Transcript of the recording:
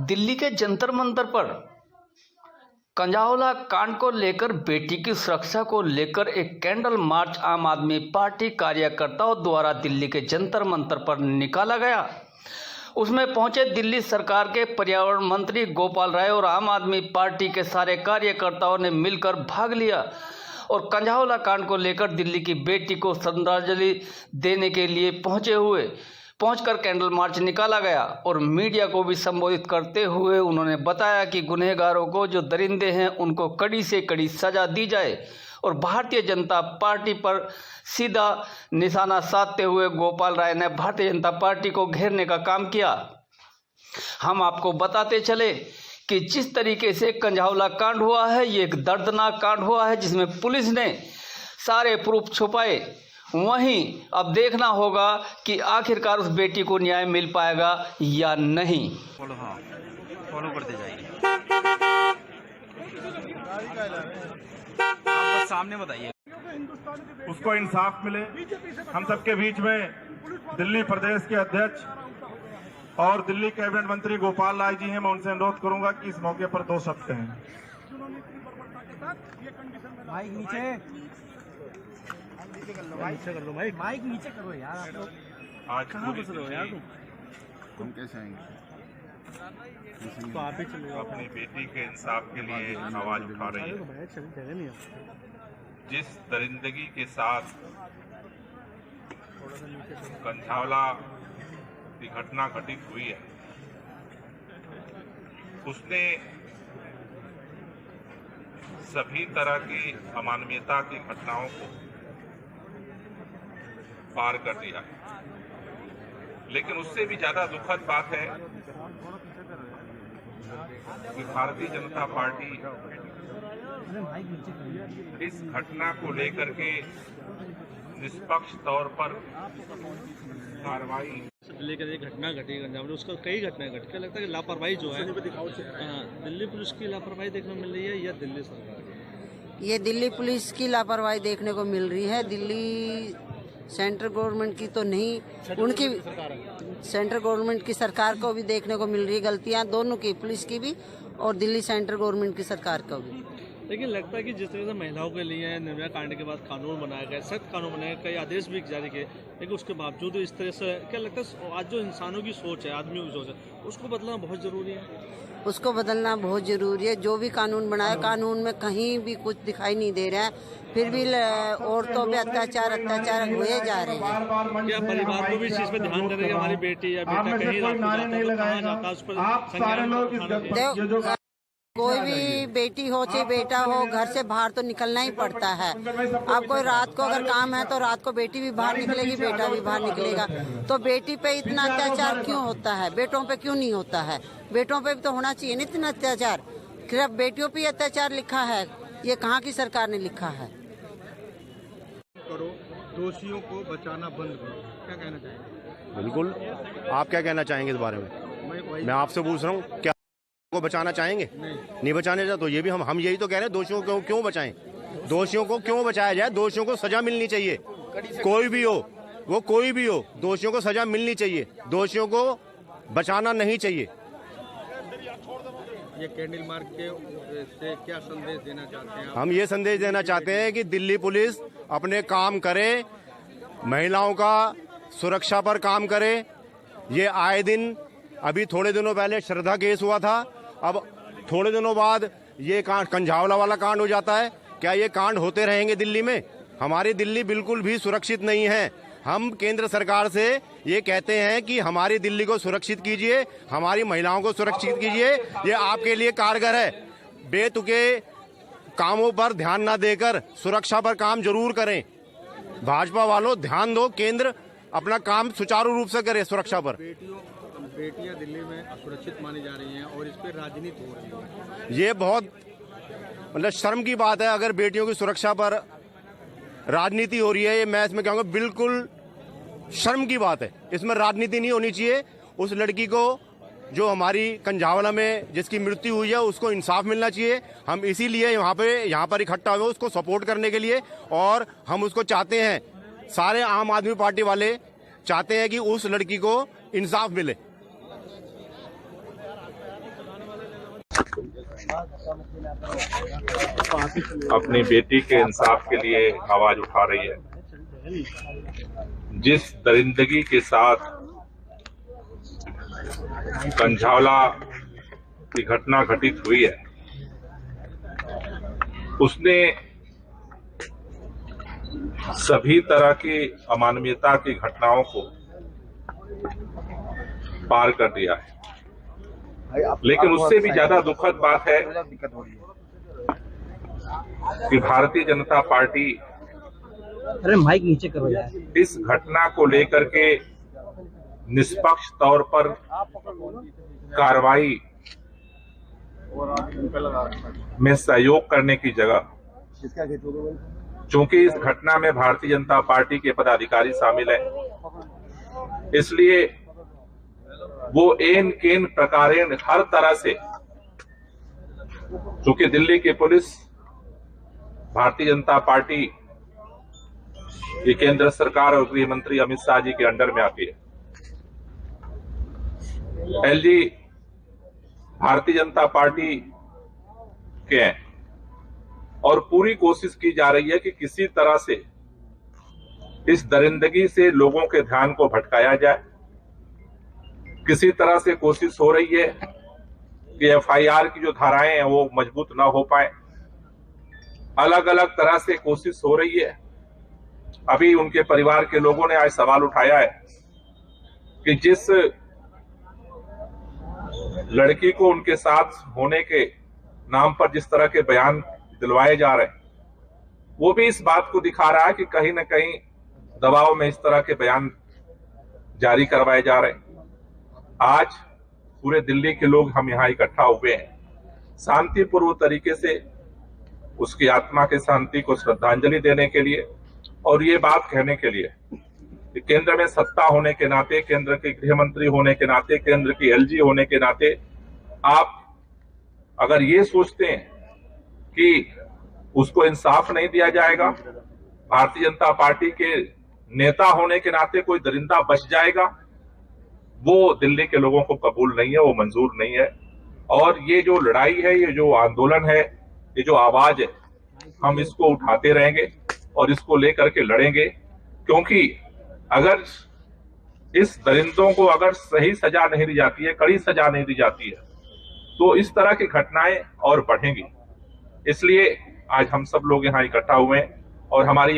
दिल्ली के जंतर मंतर पर कंझावला कांड को लेकर बेटी की सुरक्षा को लेकर एक कैंडल मार्च आम आदमी पार्टी कार्यकर्ताओं द्वारा दिल्ली के जंतर मंतर पर निकाला गया। उसमें पहुंचे दिल्ली सरकार के पर्यावरण मंत्री गोपाल राय और आम आदमी पार्टी के सारे कार्यकर्ताओं ने मिलकर भाग लिया और कंझावला कांड को लेकर दिल्ली की बेटी को श्रद्धांजलि देने के लिए पहुंचकर कैंडल मार्च निकाला गया और मीडिया को भी संबोधित करते हुए उन्होंने बताया कि गुनहगारों को जो दरिंदे हैं उनको कड़ी से कड़ी सजा दी जाए और भारतीय जनता पार्टी पर सीधा निशाना साधते हुए गोपाल राय ने भारतीय जनता पार्टी को घेरने का काम किया। हम आपको बताते चले कि जिस तरीके से कंझावला कांड हुआ है, ये एक दर्दनाक कांड हुआ है जिसमें पुलिस ने सारे प्रूफ छुपाए। वहीं अब देखना होगा कि आखिरकार उस बेटी को न्याय मिल पाएगा या नहीं। फॉलो करते जाइए। आप बस सामने बताइए, उसको इंसाफ मिले। हम सबके बीच में दिल्ली प्रदेश के अध्यक्ष और दिल्ली कैबिनेट मंत्री गोपाल राय जी हैं। मैं उनसे अनुरोध करूंगा कि इस मौके पर 2 शब्द कहें। माइक नीचे करो यार, आप लोग आज कहाँ बस रहे हो यार? तुम कैसे आएंगे? तो आप ही चलो। अपनी बेटी के इंसाफ के लिए आवाज उठा रही है। जिस दरिंदगी के साथ कंझावला की घटना घटित हुई है, उसने सभी तरह की अमानवीयता की घटनाओं को पार कर दिया। लेकिन उससे भी ज्यादा दुखद बात है कि भारतीय जनता पार्टी इस घटना को लेकर के निष्पक्ष तौर पर कार्रवाई लेकर एक घटना घटी कंझावला, उसका कई घटनाएं घटी। क्या लगता है कि लापरवाही जो है दिल्ली पुलिस की लापरवाही देखने को मिल रही है या दिल्ली सरकार की? ये दिल्ली पुलिस की लापरवाही देखने को मिल रही है। दिल्ली सेंट्रल गवर्नमेंट की तो नहीं, उनकी सेंट्रल गवर्नमेंट की सरकार को भी देखने को मिल रही है गलतियां, दोनों की, पुलिस की भी और दिल्ली सेंट्रल गवर्नमेंट की सरकार को भी। लेकिन लगता है कि जिस तरह से महिलाओं के लिए निर्भया कांड के बाद कानून बनाया गया, सख्त कानून बनाया गया, कई आदेश भी जारी किए, लेकिन उसके बावजूद इस तरह से क्या लगता है आज जो इंसानों की सोच है, आदमियों की सोच है, उसको बदलना बहुत जरूरी है। उसको बदलना बहुत जरूरी है। जो भी कानून बनाया, कानून में कहीं भी कुछ दिखाई नहीं दे रहा है, फिर भी औरतों पे अत्याचार हुए जा रहे हैं। क्या परिवार को भी इस चीज पे ध्यान देना कि हमारी बेटी या बेटा कहीं जाता है उस पर कोई भी बेटी हो चाहे बेटा हो, घर से बाहर तो निकलना ही पड़ता है। अब कोई रात को अगर काम है तो रात को बेटी भी बाहर निकलेगी, बेटा भी बाहर निकलेगा। तो बेटी पे इतना अत्याचार क्यों होता है, बेटों पे क्यों नहीं होता है? बेटों पे भी तो होना चाहिए ना इतना अत्याचार। सिर्फ बेटियों पे अत्याचार लिखा है, ये कहाँ की सरकार ने लिखा है? करो, दोषियों को बचाना बंद करो। क्या कहना चाहेंगे? बिल्कुल। आप क्या कहना चाहेंगे इस बारे में? मैं आपसे पूछ रहा हूँ, क्या को बचाना चाहेंगे? नहीं बचाने जाए तो ये भी हम यही तो कह रहे हैं, दोषियों को क्यों बचाएं? दोषियों को क्यों बचाया जाए? दोषियों को सजा मिलनी चाहिए, कोई भी हो, वो कोई भी हो, दोषियों को सजा मिलनी चाहिए, दोषियों को बचाना नहीं चाहिए। ये कैंडल मार्च से क्या संदेश देना चाहते हैं? हम ये संदेश देना चाहते हैं कि दिल्ली पुलिस अपने काम करे, महिलाओं का सुरक्षा पर काम करे। ये आए दिन, अभी थोड़े दिनों पहले श्रद्धा केस हुआ था, अब थोड़े दिनों बाद ये कांड, कंझावला वाला कांड हो जाता है। क्या ये कांड होते रहेंगे दिल्ली में? हमारी दिल्ली बिल्कुल भी सुरक्षित नहीं है। हम केंद्र सरकार से ये कहते हैं कि हमारी दिल्ली को सुरक्षित कीजिए, हमारी महिलाओं को सुरक्षित कीजिए। ये आपके लिए कारगर है। बेतुके कामों पर ध्यान न देकर सुरक्षा पर काम जरूर करें। भाजपा वालों ध्यान दो, केंद्र अपना काम सुचारू रूप से करे सुरक्षा पर। बेटियां दिल्ली में असुरक्षित मानी जा रही हैं और इस पर राजनीति हो रही है। ये बहुत मतलब शर्म की बात है अगर बेटियों की सुरक्षा पर राजनीति हो रही है। ये मैं इसमें कहूँगा बिल्कुल शर्म की बात है। इसमें राजनीति नहीं होनी चाहिए। उस लड़की को जो हमारी कंझावला में जिसकी मृत्यु हुई है उसको इंसाफ मिलना चाहिए। हम इसीलिए यहाँ पर इकट्ठा हुए उसको सपोर्ट करने के लिए, और हम उसको चाहते हैं, सारे आम आदमी पार्टी वाले चाहते हैं कि उस लड़की को इंसाफ मिले। अपनी बेटी के इंसाफ के लिए आवाज उठा रही है। जिस दरिंदगी के साथ कंझावला की घटना घटित हुई है, उसने सभी तरह की अमानवीयता की घटनाओं को पार कर दिया है। लेकिन उससे भी ज्यादा दुखद बात है कि भारतीय जनता पार्टी माइक नीचे करो यार। इस घटना को लेकर के निष्पक्ष तौर पर कार्रवाई में सहयोग करने की जगह, चूंकि इस घटना में भारतीय जनता पार्टी के पदाधिकारी शामिल हैं, इसलिए वो एन केन प्रकारेण हर तरह से, चूंकि दिल्ली की पुलिस भारतीय जनता पार्टी की केंद्र सरकार और गृह मंत्री अमित शाह जी के अंडर में आती है, एलजी भारतीय जनता पार्टी के हैं, और पूरी कोशिश की जा रही है कि किसी तरह से इस दरिंदगी से लोगों के ध्यान को भटकाया जाए। किसी तरह से कोशिश हो रही है कि एफआईआर की जो धाराएं हैं वो मजबूत ना हो पाए। अलग अलग तरह से कोशिश हो रही है। अभी उनके परिवार के लोगों ने आज सवाल उठाया है कि जिस लड़की को उनके साथ होने के नाम पर जिस तरह के बयान दिलवाए जा रहे हैं, वो भी इस बात को दिखा रहा है कि कहीं ना कहीं दबाव में इस तरह के बयान जारी करवाए जा रहे हैं। आज पूरे दिल्ली के लोग हम यहाँ इकट्ठा हुए हैं शांतिपूर्व तरीके से उसकी आत्मा की शांति को श्रद्धांजलि देने के लिए, और ये बात कहने के लिए कि केंद्र में सत्ता होने के नाते, केंद्र के गृह मंत्री होने के नाते, केंद्र की एलजी होने के नाते, आप अगर ये सोचते हैं कि उसको इंसाफ नहीं दिया जाएगा, भारतीय जनता पार्टी के नेता होने के नाते कोई दरिंदा बच जाएगा, वो दिल्ली के लोगों को कबूल नहीं है, वो मंजूर नहीं है। और ये जो लड़ाई है, ये जो आंदोलन है, ये जो आवाज है, हम इसको उठाते रहेंगे और इसको लेकर के लड़ेंगे, क्योंकि अगर इस दरिंदों को अगर सही सजा नहीं दी जाती है, कड़ी सजा नहीं दी जाती है, तो इस तरह की घटनाएं और बढ़ेंगी। इसलिए आज हम सब लोग यहाँ इकट्ठा हुए हैं और हमारी